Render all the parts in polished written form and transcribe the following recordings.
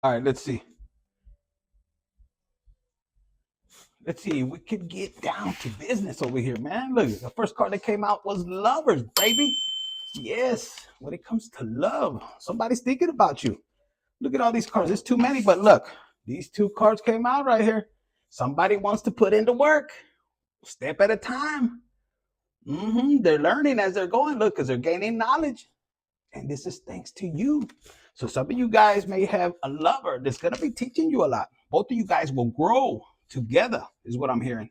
All right, let's see. Let's see. We could get down to business over here, man. Look, the first card that came out was lovers, baby. Yes, when it comes to love, somebody's thinking about you. Look at all these cards. There's too many, but look, these two cards came out right here. Somebody wants to put into work, step at a time. They're learning as they're going. Look, because they're gaining knowledge. And this is thanks to you. So some of you guys may have a lover that's going to be teaching you a lot. Both of you guys will grow together, is what I'm hearing.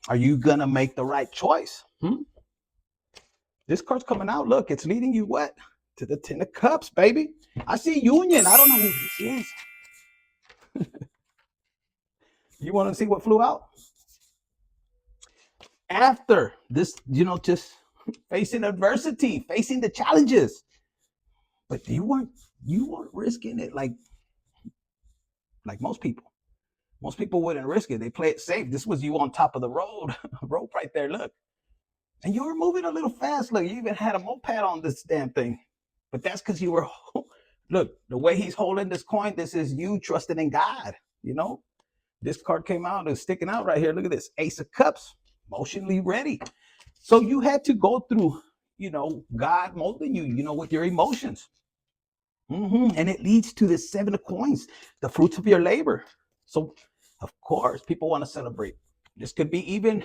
Are you going to make the right choice? This card's coming out. Look, it's leading you what? To the Ten of Cups, baby. I see union. I don't know who this is. You want to see what flew out? After this, just facing adversity, facing the challenges. But you weren't risking it like most people. Most people wouldn't risk it. They play it safe. This was you on top of the road, rope right there. Look, and you were moving a little fast. Look, you even had a moped on this damn thing. But that's because you were. Look, the way he's holding this coin. This is you trusting in God. You know, this card came out. It's sticking out right here. Look at this, Ace of Cups, emotionally ready. So you had to go through, God molding you, with your emotions. And it leads to the Seven of Coins, the fruits of your labor. So, of course, people want to celebrate. This could be even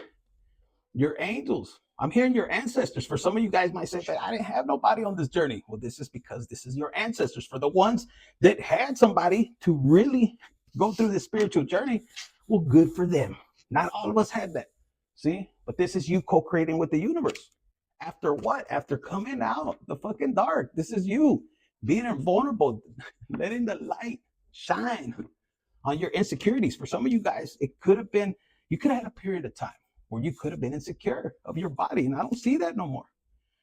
your angels. I'm hearing your ancestors. For some of you guys might say, I didn't have nobody on this journey. Well, this is because this is your ancestors. For the ones that had somebody to really go through this spiritual journey, well, good for them. Not all of us had that. See? But this is you co-creating with the universe. After what? After coming out the fucking dark. This is you being vulnerable, letting the light shine on your insecurities. For some of you guys, it could have been, you could have had a period of time where you could have been insecure of your body. And I don't see that no more.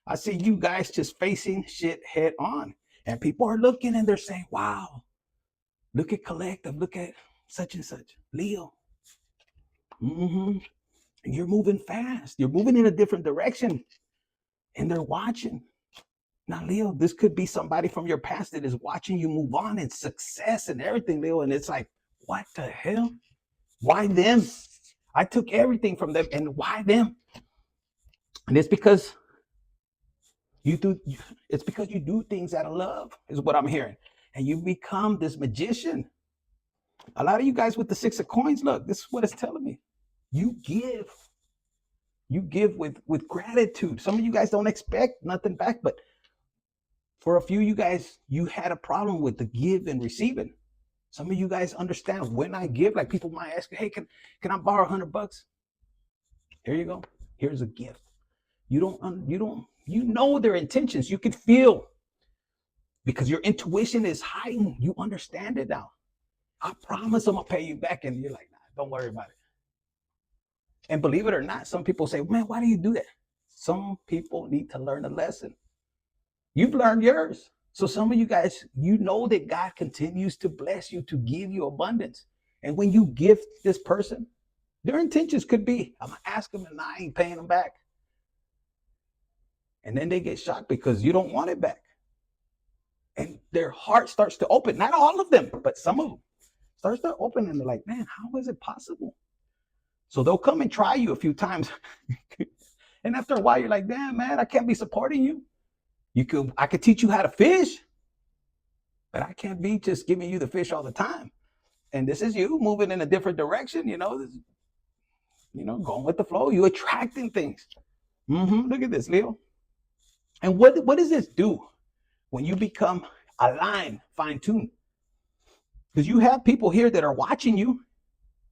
I see you guys just facing shit head on. And people are looking and they're saying, wow, look at Collective, look at such and such. Leo. You're moving fast. You're moving in a different direction. And they're watching. Now, Leo, this could be somebody from your past that is watching you move on and success and everything, Leo. And it's like, what the hell? Why them? I took everything from them. And why them? And it's because you do things out of love, is what I'm hearing. And you become this magician. A lot of you guys with the Six of Coins, look, this is what it's telling me. You give. You give with gratitude. Some of you guys don't expect nothing back, but for a few of you guys, you had a problem with the give and receiving. Some of you guys understand when I give, like people might ask, hey, can I borrow $100? Here you go. Here's a gift. You know their intentions. You can feel because your intuition is heightened. You understand it now. I promise I'm gonna pay you back. And you're like, nah, don't worry about it. And believe it or not, some people say, man, why do you do that? Some people need to learn a lesson. You've learned yours. So some of you guys, you know that God continues to bless you, to give you abundance. And when you gift this person, their intentions could be, I'm going to ask them and I ain't paying them back. And then they get shocked because you don't want it back. And their heart starts to open. Not all of them, but some of them starts to open and they're like, man, how is it possible? So they'll come and try you a few times. And after a while, you're like, damn, man, I can't be supporting you. I could teach you how to fish, but I can't be just giving you the fish all the time. And this is you moving in a different direction, going with the flow. You attracting things. Look at this, Leo. And what does this do when you become aligned, fine-tuned? Because you have people here that are watching you.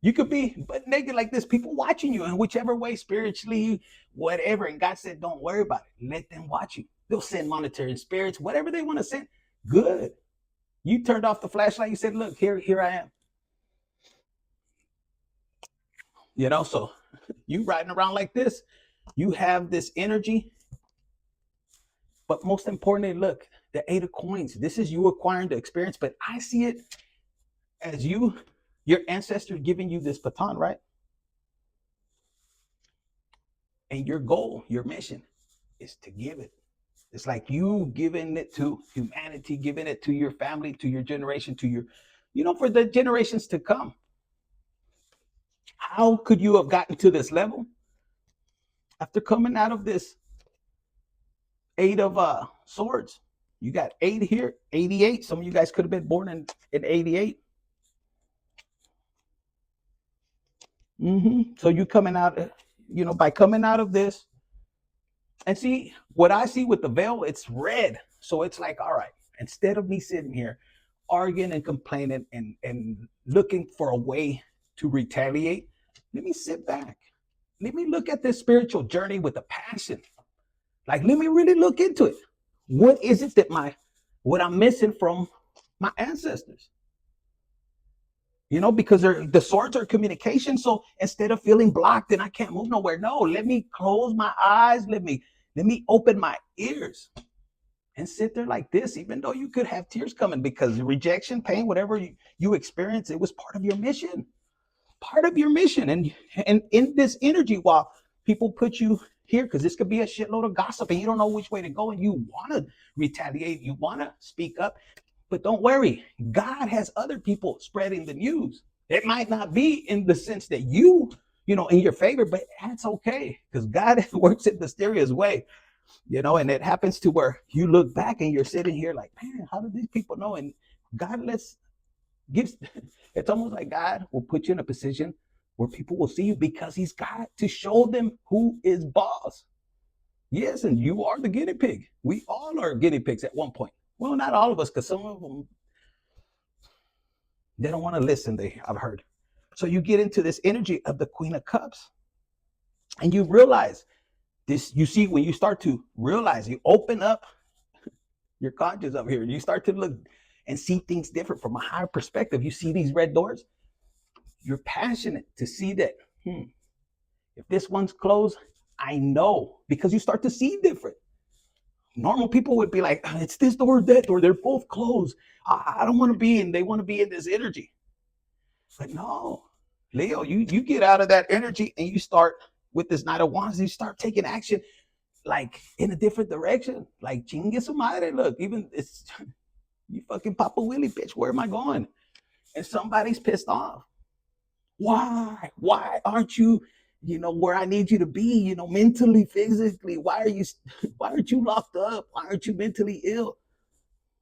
You could be but naked like this, people watching you in whichever way, spiritually, whatever. And God said, don't worry about it. Let them watch you. They'll send monetary spirits, whatever they want to send. Good. You turned off the flashlight. You said, look, here I am. So you riding around like this, you have this energy. But most importantly, look, the Eight of Coins. This is you acquiring the experience, but I see it as your ancestors giving you this baton, right? And your goal, your mission is to give it. It's like you giving it to humanity, giving it to your family, to your generation, to your, for the generations to come. How could you have gotten to this level after coming out of this eight of swords? You got 8 here, 88. Some of you guys could have been born in 88. So you coming out, by coming out of this, and see what I see with the veil, it's red. So it's like, all right, instead of me sitting here arguing and complaining and looking for a way to retaliate, let me sit back. Let me look at this spiritual journey with a passion. Like, let me really look into it. What is it that what I'm missing from my ancestors? Because the swords are communication. So instead of feeling blocked and I can't move nowhere, no, let me close my eyes. Let me open my ears and sit there like this, even though you could have tears coming, because rejection, pain, whatever you experience, it was part of your mission. Part of your mission. And in this energy, while people put you here, because this could be a shitload of gossip and you don't know which way to go and you want to retaliate, you want to speak up. But don't worry, God has other people spreading the news. It might not be in the sense that in your favor, but that's okay, because God works in mysterious way, and it happens to where you look back and you're sitting here like, man, how did these people know? And God gives, it's almost like God will put you in a position where people will see you, because he's got to show them who is boss. Yes, and you are the guinea pig. We all are guinea pigs at one point. Well, not all of us, because some of them, they don't want to listen, I've heard. So you get into this energy of the Queen of Cups, and you realize this. You see, when you start to realize, you open up your conscious up here, and you start to look and see things different from a higher perspective. You see these red doors. You're passionate to see that, if this one's closed, I know, because you start to see different. Normal people would be like, it's this door or that door. They're both closed. I don't want to be in. They want to be in this energy. But no, Leo, you get out of that energy and you start with this Knight of Wands. You start taking action like in a different direction. Like, chingue su madre. Look, even it's you fucking Papa Willie, bitch. Where am I going? And somebody's pissed off. Why? Why aren't you, where I need you to be, mentally, physically? Why aren't you locked up? Why aren't you mentally ill?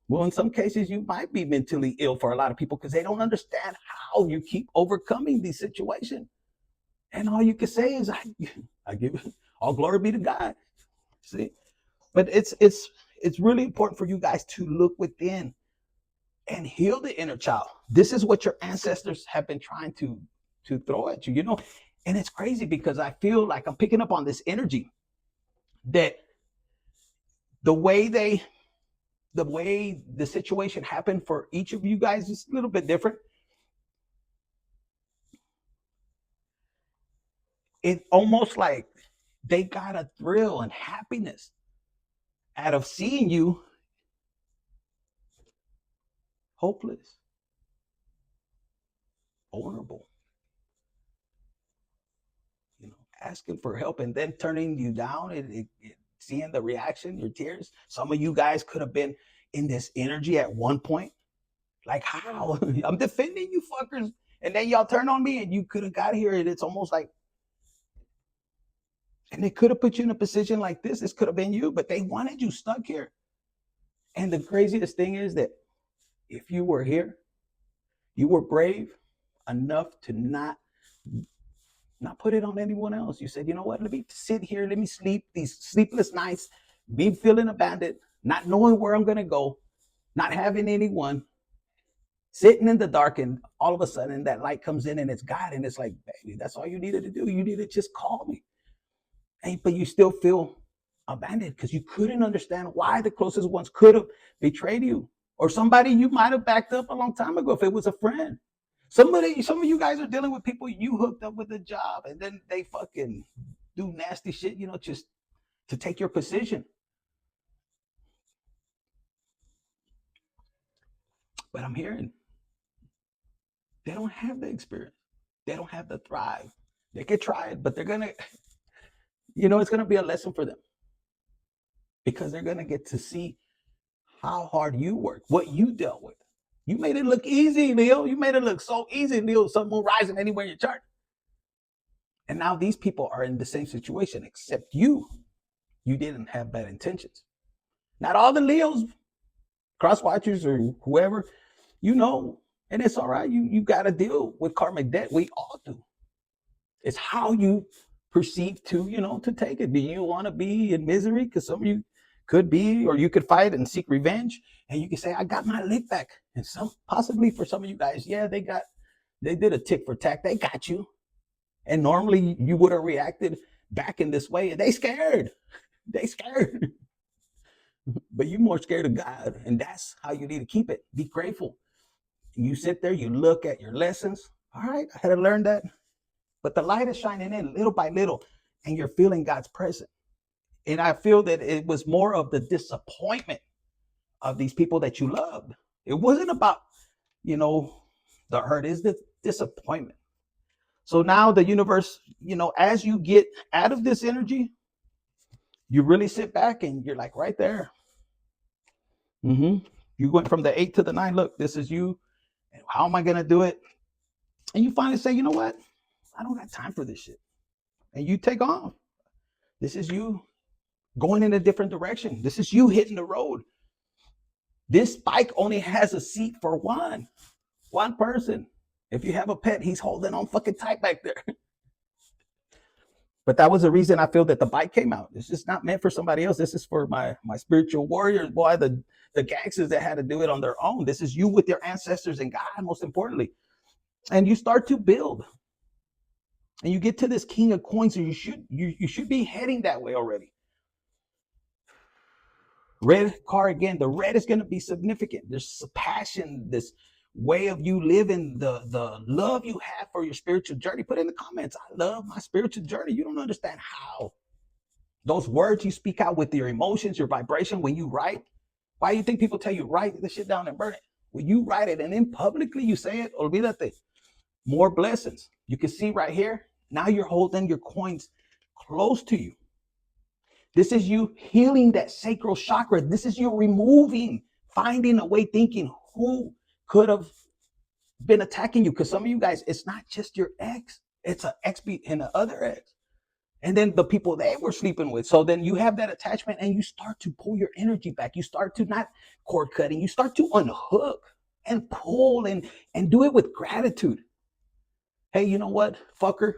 Well, in some cases, you might be mentally ill for a lot of people, because they don't understand how you keep overcoming these situations. And all you can say is, I give all glory be to God. See, but it's really important for you guys to look within and heal the inner child. This is what your ancestors have been trying to throw at you, And it's crazy, because I feel like I'm picking up on this energy that the way the situation happened for each of you guys is a little bit different. It's almost like they got a thrill and happiness out of seeing you hopeless, vulnerable, asking for help, and then turning you down and seeing the reaction, your tears. Some of you guys could have been in this energy at one point. Like, how? I'm defending you fuckers. And then y'all turn on me and you could have got here. And it's almost like, and they could have put you in a position like this. This could have been you, but they wanted you stuck here. And the craziest thing is that if you were here, you were brave enough to not put it on anyone else. You said, you know what? Let me sit here. Let me sleep these sleepless nights, be feeling abandoned, not knowing where I'm going to go, not having anyone, sitting in the dark, and all of a sudden that light comes in and it's God, and it's like, baby, that's all you needed to do. You needed to just call me. But you still feel abandoned because you couldn't understand why the closest ones could have betrayed you, or somebody you might have backed up a long time ago if it was a friend. Some of you guys are dealing with people you hooked up with a job, and then they fucking do nasty shit, just to take your position. But I'm hearing they don't have the experience. They don't have the thrive. They could try it, but they're gonna, it's gonna be a lesson for them. because they're going to get to see how hard you work, what you dealt with. You made it look easy, Leo. You made it look so easy, Leo. Sun, moon, rising anywhere in your chart. And now these people are in the same situation, except you didn't have bad intentions. Not all the Leos, cross watchers or whoever, and it's all right. You got to deal with karmic debt. We all do. It's how you perceive to take it. Do you want to be in misery? Because some of you could be, or you could fight and seek revenge, and you can say, I got my lick back. And possibly for some of you guys, yeah, they did a tick for tack. They got you. And normally you would have reacted back in this way. And they scared. But you're more scared of God. And that's how you need to keep it. Be grateful. You sit there, you look at your lessons. All right, I had to learn that. But the light is shining in little by little, and you're feeling God's presence. And I feel that it was more of the disappointment of these people that you loved. It wasn't about, the hurt, is the disappointment. So now the universe, as you get out of this energy, you really sit back and you're like right there. You went from the 8 to the 9. Look, this is you. How am I going to do it? And you finally say, you know what? I don't got time for this shit. And you take off. This is you going in a different direction. This is you hitting the road. This bike only has a seat for one person. If you have a pet, he's holding on fucking tight back there. But that was the reason I feel that the bike came out. It's just not meant for somebody else. This is for my spiritual warriors, boy, the gangsters that had to do it on their own. This is you with your ancestors and God, most importantly. And you start to build. And you get to this King of Coins, and you should be heading that way already. Red car again. The red is going to be significant. There's passion, this way of you living, the love you have for your spiritual journey. Put in the comments, I love my spiritual journey. You don't understand how. Those words you speak out with your emotions, your vibration, when you write. Why do you think people tell you write the shit down and burn it? When you write it and then publicly you say it, olvídate. More blessings. You can see right here. Now you're holding your coins close to you. This is you healing that sacral chakra. This is you removing, finding a way, thinking who could have been attacking you. Because some of you guys, it's not just your ex. It's an ex and the other ex. And then the people they were sleeping with. So then you have that attachment and you start to pull your energy back. You start to not cord cutting. You start to unhook and pull and do it with gratitude. Hey, you know what, fucker?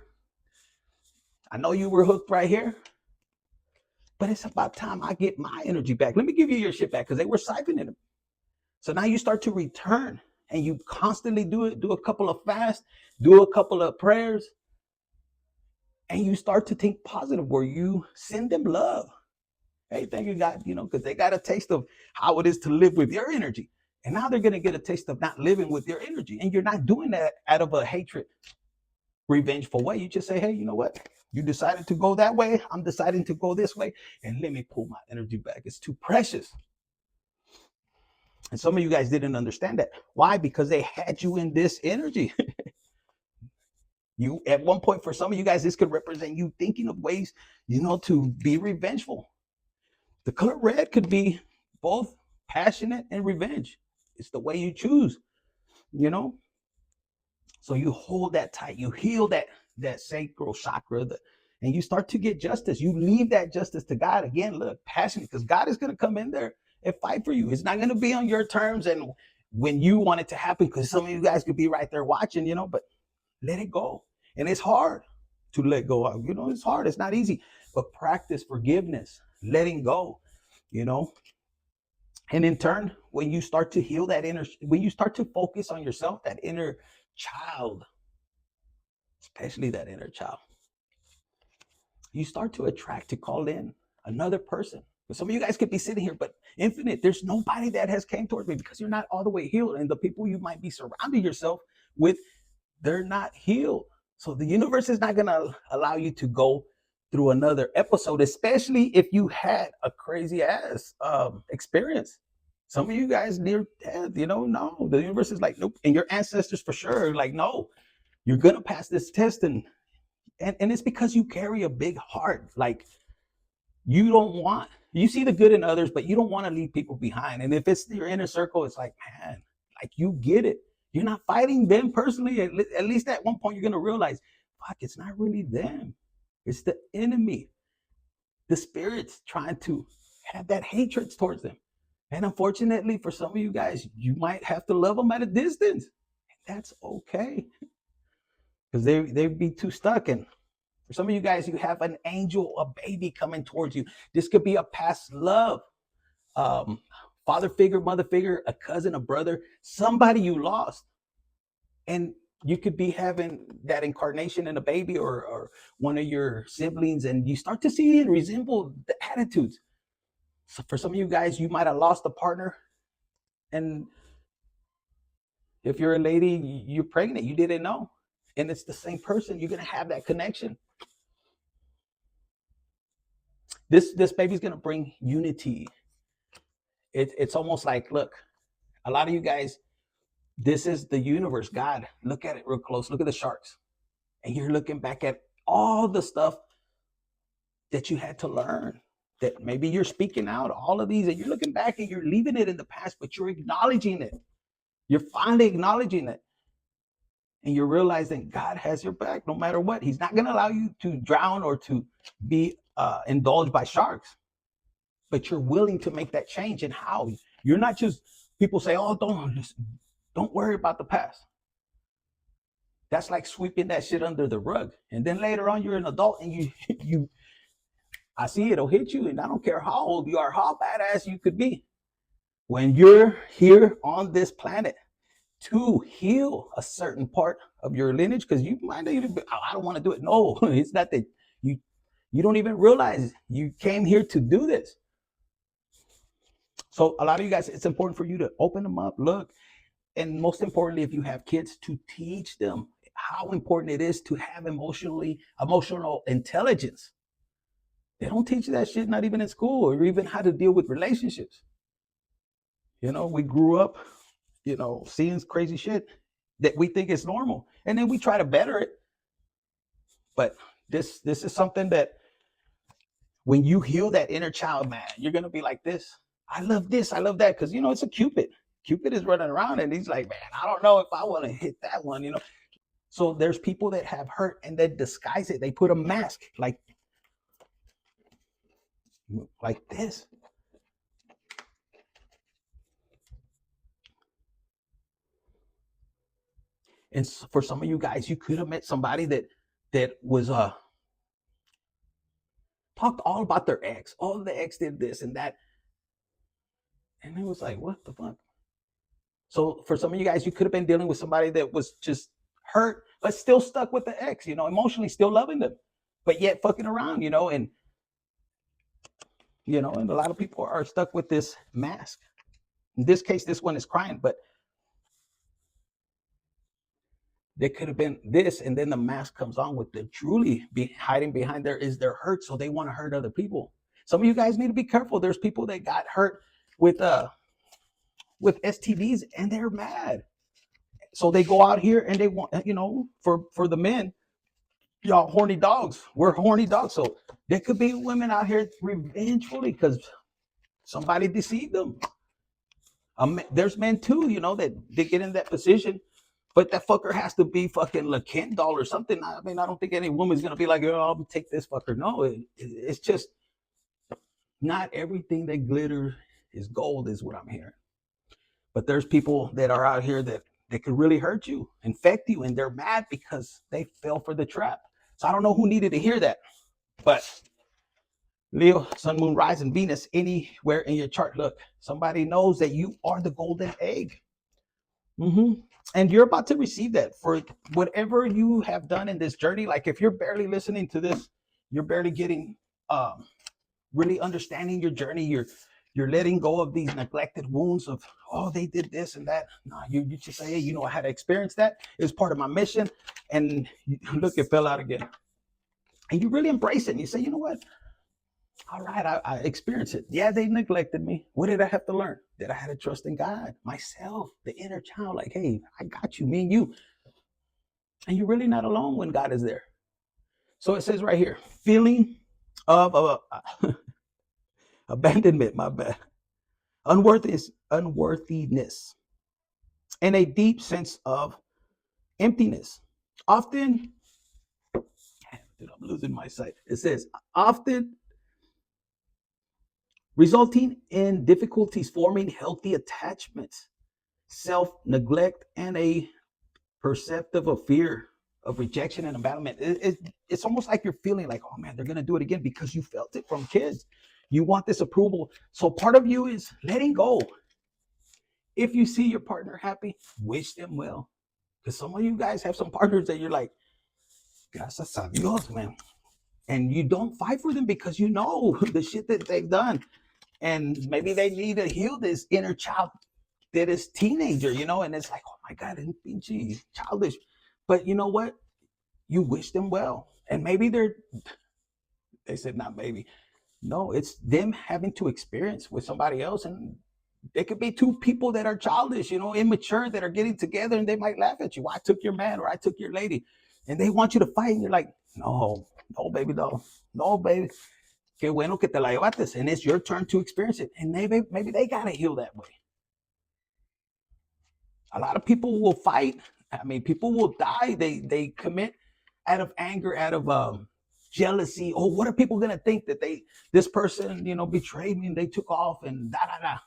I know you were hooked right here, but it's about time I get my energy back. Let me give you your shit back because they were siphoning it. So now you start to return and you constantly do it. Do a couple of fasts, do a couple of prayers, and you start to think positive where you send them love. Hey, thank you, God, because they got a taste of how it is to live with your energy. And now they're going to get a taste of not living with your energy. And you're not doing that out of a hatred, revengeful way. You just say, hey, you know what? You decided to go that way. I'm deciding to go this way. And let me pull my energy back. It's too precious. And some of you guys didn't understand that. Why? Because they had you in this energy. You, at one point, for some of you guys, this could represent you thinking of ways, to be revengeful. The color red could be both passionate and revenge. It's the way you choose, So you hold that tight. You heal that sacral chakra, and you start to get justice. You leave that justice to God. Again, look, passionate, because God is going to come in there and fight for you. It's not going to be on your terms and when you want it to happen, because some of you guys could be right there watching, but let it go. And it's hard to let go of, it's hard. It's not easy, but practice forgiveness, letting go, And in turn, when you start to heal when you start to focus on yourself, that inner child, especially that inner child, you start to attract, to call in another person. Some of you guys could be sitting here, but infinite, there's nobody that has came towards me because you're not all the way healed. And the people you might be surrounding yourself with, they're not healed. So the universe is not going to allow you to go through another episode, especially if you had a crazy ass experience. Some of you guys near death, no, the universe is like, nope. And your ancestors for sure, like, no, you're going to pass this test. And it's because you carry a big heart. Like, You see the good in others, but you don't want to leave people behind. And if it's your inner circle, it's like, man, like you get it. You're not fighting them personally. At least at one point, you're going to realize, fuck, it's not really them. It's the enemy. The spirit's trying to have that hatred towards them. And unfortunately, for some of you guys, you might have to love them at a distance. That's okay. Because they'd be too stuck. And for some of you guys, you have an angel, a baby coming towards you. This could be a past love, father figure, mother figure, a cousin, a brother, somebody you lost. And you could be having that incarnation in a baby or one of your siblings, and you start to see and resemble the attitudes. So for some of you guys, you might have lost a partner. And if you're a lady, you're pregnant, you didn't know. And it's the same person, you're going to have that connection. This baby's going to bring unity. It's almost like, look, a lot of you guys, this is the universe, God. Look at it real close. Look at the sharks. And you're looking back at all the stuff that you had to learn, that maybe you're speaking out, all of these, and you're looking back and you're leaving it in the past, but you're acknowledging it. You're finally acknowledging it. And you're realizing God has your back no matter what. He's not going to allow you to drown or to be indulged by sharks. But you're willing to make that change. And how? You're not just, people say, oh, don't worry about the past. That's like sweeping that shit under the rug. And then later on, you're an adult and I see it'll hit you. And I don't care how old you are, how badass you could be. When you're here on this planet to heal a certain part of your lineage, because you might even be, I don't want to do it. No, it's not that you don't even realize you came here to do this. So a lot of you guys, it's important for you to open them up, look, and most importantly, if you have kids, to teach them how important it is to have emotional intelligence. They don't teach that shit, not even in school, or even how to deal with relationships. You know, we grew up, you know, seeing crazy shit that we think is normal, and then we try to better it. But this is something that when you heal that inner child, man, you're gonna be like this. I love this, I love that, because you know it's a Cupid. Cupid is running around and he's like, man, I don't know if I want to hit that one, you know. So there's people that have hurt and they disguise it. They put a mask like this. And for some of you guys, you could have met somebody that was talked all about their ex. Oh, the ex did this and that. And it was like, what the fuck? So for some of you guys, you could have been dealing with somebody that was just hurt, but still stuck with the ex, you know, emotionally still loving them, but yet fucking around, you know, and a lot of people are stuck with this mask. In this case, this one is crying, but they could have been this, and then the mask comes on with the truly hiding behind there is their hurt, so they want to hurt other people. Some of you guys need to be careful. There's people that got hurt with STDs and they're mad. So they go out here and they want, you know, for the men, y'all horny dogs. We're horny dogs. So there could be women out here revengefully because somebody deceived them. There's men too, you know, that they get in that position, but that fucker has to be fucking La Ken doll or something. I mean, I don't think any woman's gonna be like, oh, I'll take this fucker. No, it's just not everything that glitters is gold, is what I'm hearing. But there's people that are out here that could really hurt you, infect you, and they're mad because they fell for the trap. So I don't know who needed to hear that, but Leo, Sun, Moon, Rising, Venus, anywhere in your chart, look, somebody knows that you are the golden egg. And you're about to receive that for whatever you have done in this journey. Like if you're barely listening to this, you're barely getting really understanding your journey. You're letting go of these neglected wounds of, oh, they did this and that. No, you just say, hey, you know, I had to experience that. It was part of my mission. And look, it fell out again. And you really embrace it. And you say, you know what? All right, I experienced it. Yeah, they neglected me. What did I have to learn? That I had to trust in God, myself, the inner child. Like, hey, I got you, me and you. And you're really not alone when God is there. So it says right here, feeling of abandonment, my bad, unworthiness, and a deep sense of emptiness. Often, dude, I'm losing my sight. It says, often resulting in difficulties forming healthy attachments, self neglect, and a perceptive of fear of rejection and abandonment. It's almost like you're feeling like, oh man, they're going to do it again because you felt it from kids. You want this approval. So part of you is letting go. If you see your partner happy, wish them well. Because some of you guys have some partners that you're like, gracias a Dios, man. And you don't fight for them because you know the shit that they've done. And maybe they need to heal this inner child that is teenager, and it's like, oh my God, it's pinchy, childish. But you know what? You wish them well. And maybe they said, not maybe. No, it's them having to experience with somebody else. And it could be two people that are childish, immature, that are getting together, and they might laugh at you. Well, I took your man or I took your lady. And they want you to fight. And you're like, no, baby, no. No, baby. Qué bueno que te la llevaste. And it's your turn to experience it. And maybe they got to heal that way. A lot of people will fight. I mean, people will die. They commit out of anger, out of jealousy. Oh, what are people gonna think that this person, betrayed me and they took off and da da da.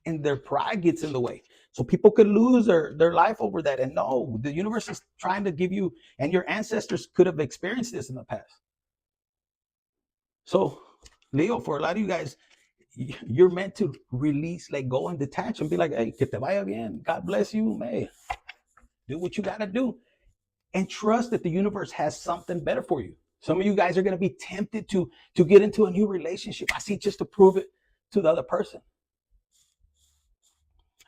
And their pride gets in the way. So people could lose their life over that. And no, the universe is trying to give you, and your ancestors could have experienced this in the past. So, Leo, for a lot of you guys, you're meant to release, let go, and detach and be like, hey, que te vaya bien. God bless you, man. Do what you got to do. And trust that the universe has something better for you. Some of you guys are going to be tempted to get into a new relationship. I see, just to prove it to the other person.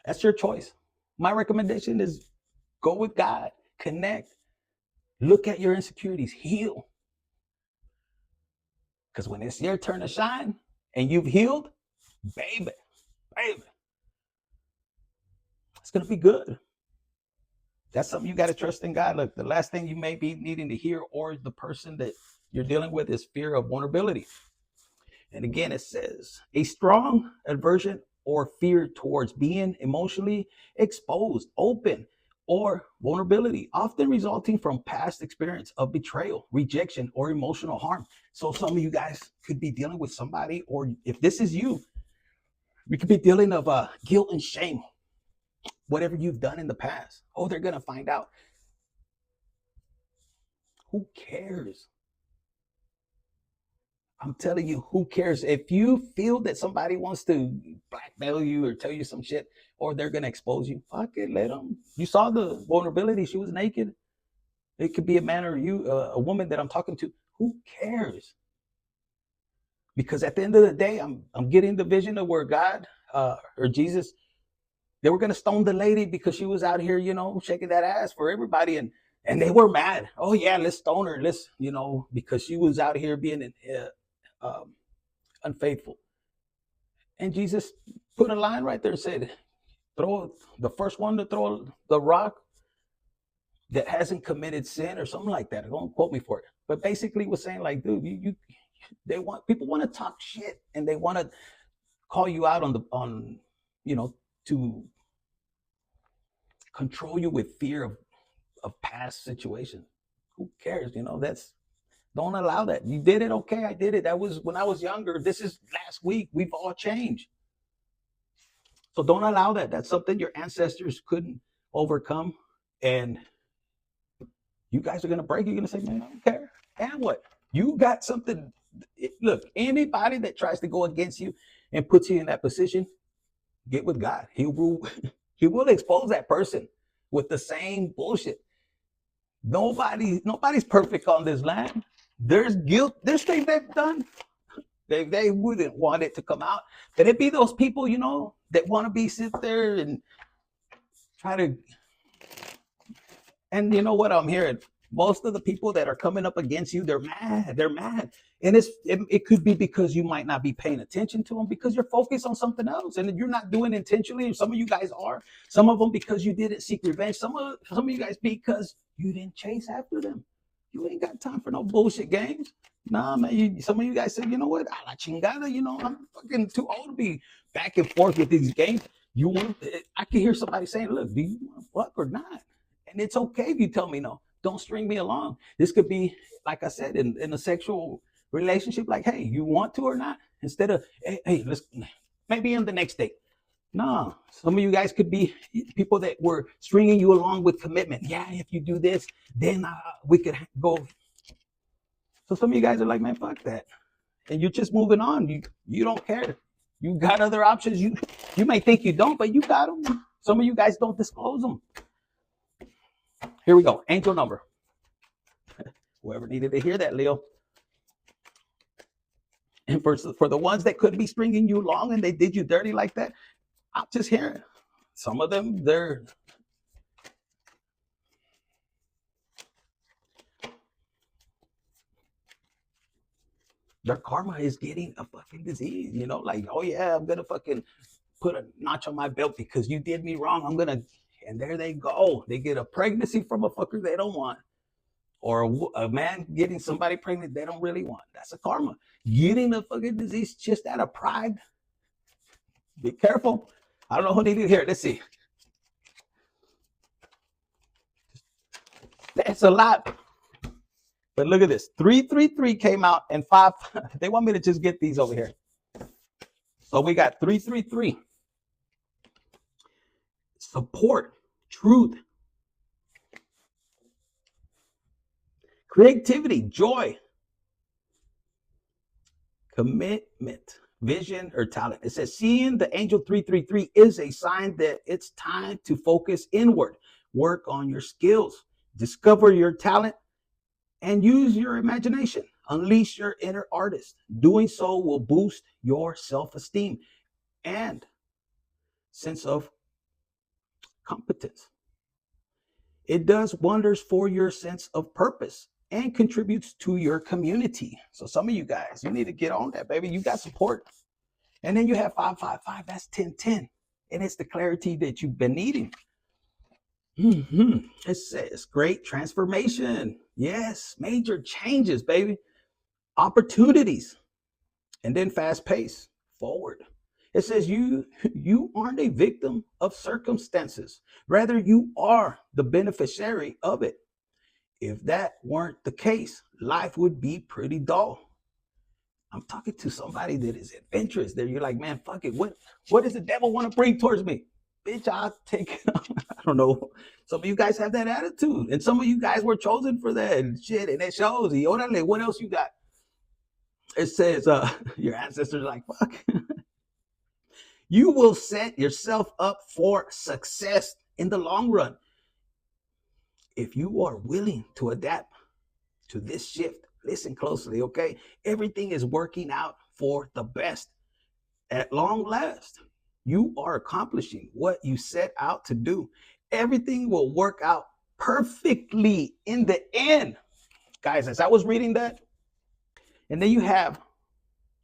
That's your choice. My recommendation is go with God, connect, look at your insecurities, heal. Because when it's your turn to shine and you've healed, baby, it's going to be good. That's something you got to trust in God. Look, the last thing you may be needing to hear, or the person that you're dealing with, is fear of vulnerability. And again, it says a strong aversion or fear towards being emotionally exposed, open, or vulnerability, often resulting from past experience of betrayal, rejection, or emotional harm. So some of you guys could be dealing with somebody, or if this is you, we could be dealing of guilt and shame, whatever you've done in the past. Oh, they're going to find out. Who cares? I'm telling you, who cares? If you feel that somebody wants to blackmail you or tell you some shit, or they're going to expose you, fuck it, let them. You saw the vulnerability. She was naked. It could be a man or a woman that I'm talking to. Who cares? Because at the end of the day, I'm getting the vision of where God or Jesus, they were going to stone the lady because she was out here, shaking that ass for everybody. And they were mad. Oh, yeah, let's stone her. Let's, because she was out here being unfaithful. And Jesus put a line right there and said, throw the first one to throw the rock that hasn't committed sin or something like that. Don't quote me for it. But basically was saying like, dude, people want to talk shit, and they want to call you out to control you with fear of past situations. Who cares? Don't allow that. You did it. Okay, I did it. That was when I was younger. This is last week. We've all changed. So don't allow that. That's something your ancestors couldn't overcome. And you guys are going to break. You're going to say, man, I don't care. And what? You got something. Look, anybody that tries to go against you and puts you in that position, get with God. He will expose that person with the same bullshit. Nobody's perfect on this land. There's guilt. There's things they've done. They wouldn't want it to come out. But it'd be those people, that want to sit there and try to. And you know what I'm hearing? Most of the people that are coming up against you, they're mad. They're mad. And it could be because you might not be paying attention to them, because you're focused on something else, and you're not doing it intentionally. Some of you guys are. Some of them because you didn't seek revenge. Some of you guys because you didn't chase after them. You ain't got time for no bullshit games. Nah, man. Some of you guys said, you know what? A la chingada. I'm fucking too old to be back and forth with these games. You want? I can hear somebody saying, "Look, do you want to fuck or not?" And it's okay if you tell me no. Don't string me along. This could be, like I said, in a sexual relationship. Like, hey, you want to or not? Instead of, hey, let's maybe in the next date. No, some of you guys could be people that were stringing you along with commitment. Yeah, if you do this, then we could go. So some of you guys are like, man, fuck that, and you're just moving on. You don't care. You got other options. You may think you don't, but you got them. Some of you guys don't disclose them. Here we go. Angel number. Whoever needed to hear that, Leo. And for the ones that could be stringing you along and they did you dirty like that, I'm just hearing. Some of them, their karma is getting a fucking disease, like, oh yeah, I'm gonna fucking put a notch on my belt because you did me wrong. And there they go. They get a pregnancy from a fucker they don't want. Or a man getting somebody pregnant they don't really want. That's a karma. Getting a fucking disease just out of pride. Be careful. I don't know who needed to hear it. Let's see. That's a lot. But look at this. 333 came out and 5. They want me to just get these over here. So we got 333. Support, truth, creativity, joy, commitment, vision, or talent. It says seeing the angel 333 is a sign that it's time to focus inward, work on your skills, discover your talent, and use your imagination. Unleash your inner artist. Doing so will boost your self-esteem and sense of competence. It does wonders for your sense of purpose and contributes to your community. So some of you guys, you need to get on that, baby. You got support. And then you have 555. That's 1010. And it's the clarity that you've been needing. It says great transformation. Yes, major changes, baby. Opportunities. And then fast pace forward. It says you aren't a victim of circumstances. Rather, you are the beneficiary of it. If that weren't the case, life would be pretty dull. I'm talking to somebody that is adventurous. There, you're like, man, fuck it. What does the devil want to bring towards me? Bitch, I'll take it. I don't know. Some of you guys have that attitude, and some of you guys were chosen for that and shit, and it shows. Orale, what else you got? It says, your ancestors are like, fuck. You will set yourself up for success in the long run if you are willing to adapt to this shift. Listen closely, okay? Everything is working out for the best. At long last, you are accomplishing what you set out to do. Everything will work out perfectly in the end. Guys, as I was reading that, and then you have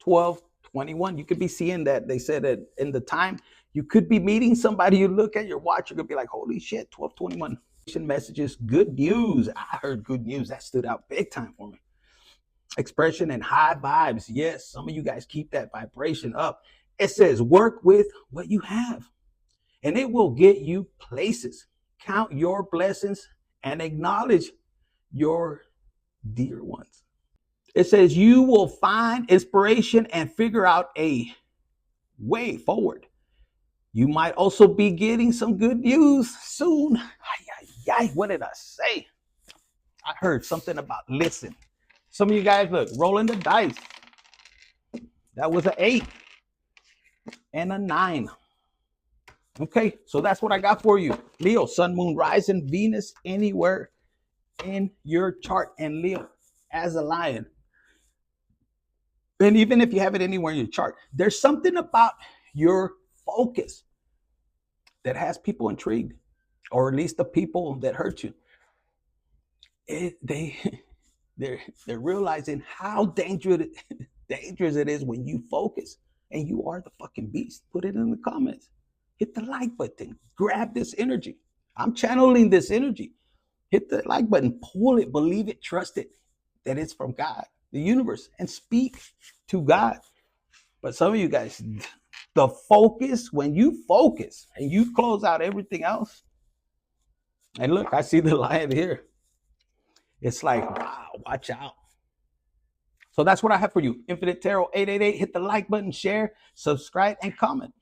12:21. You could be seeing that. They said that in the time, you could be meeting somebody. You look at your watch, you're going to be like, holy shit, 12:21. Messages, good news. I heard good news. That stood out big time for me. Expression and high vibes. Yes, some of you guys keep that vibration up. It says work with what you have and it will get you places. Count your blessings and acknowledge your dear ones. It says you will find inspiration and figure out a way forward. You might also be getting some good news soon. What did I say? I heard something about listen. Some of you guys, look, rolling the dice. That was an 8 and a 9. Okay, so that's what I got for you. Leo, sun, moon, rising, Venus, anywhere in your chart. And Leo, as a lion. And even if you have it anywhere in your chart, there's something about your focus that has people intrigued, or at least the people that hurt you. They're realizing how dangerous it is when you focus, and you are the fucking beast. Put it in the comments. Hit the like button. Grab this energy. I'm channeling this energy. Hit the like button, pull it, believe it, trust it, that it's from God, the universe, and speak to God. But some of you guys, the focus, when you focus and you close out everything else, and look, I see the lion here. It's like, wow, watch out. So that's what I have for you. Infinite Tarot 888. Hit the like button, share, subscribe, and comment.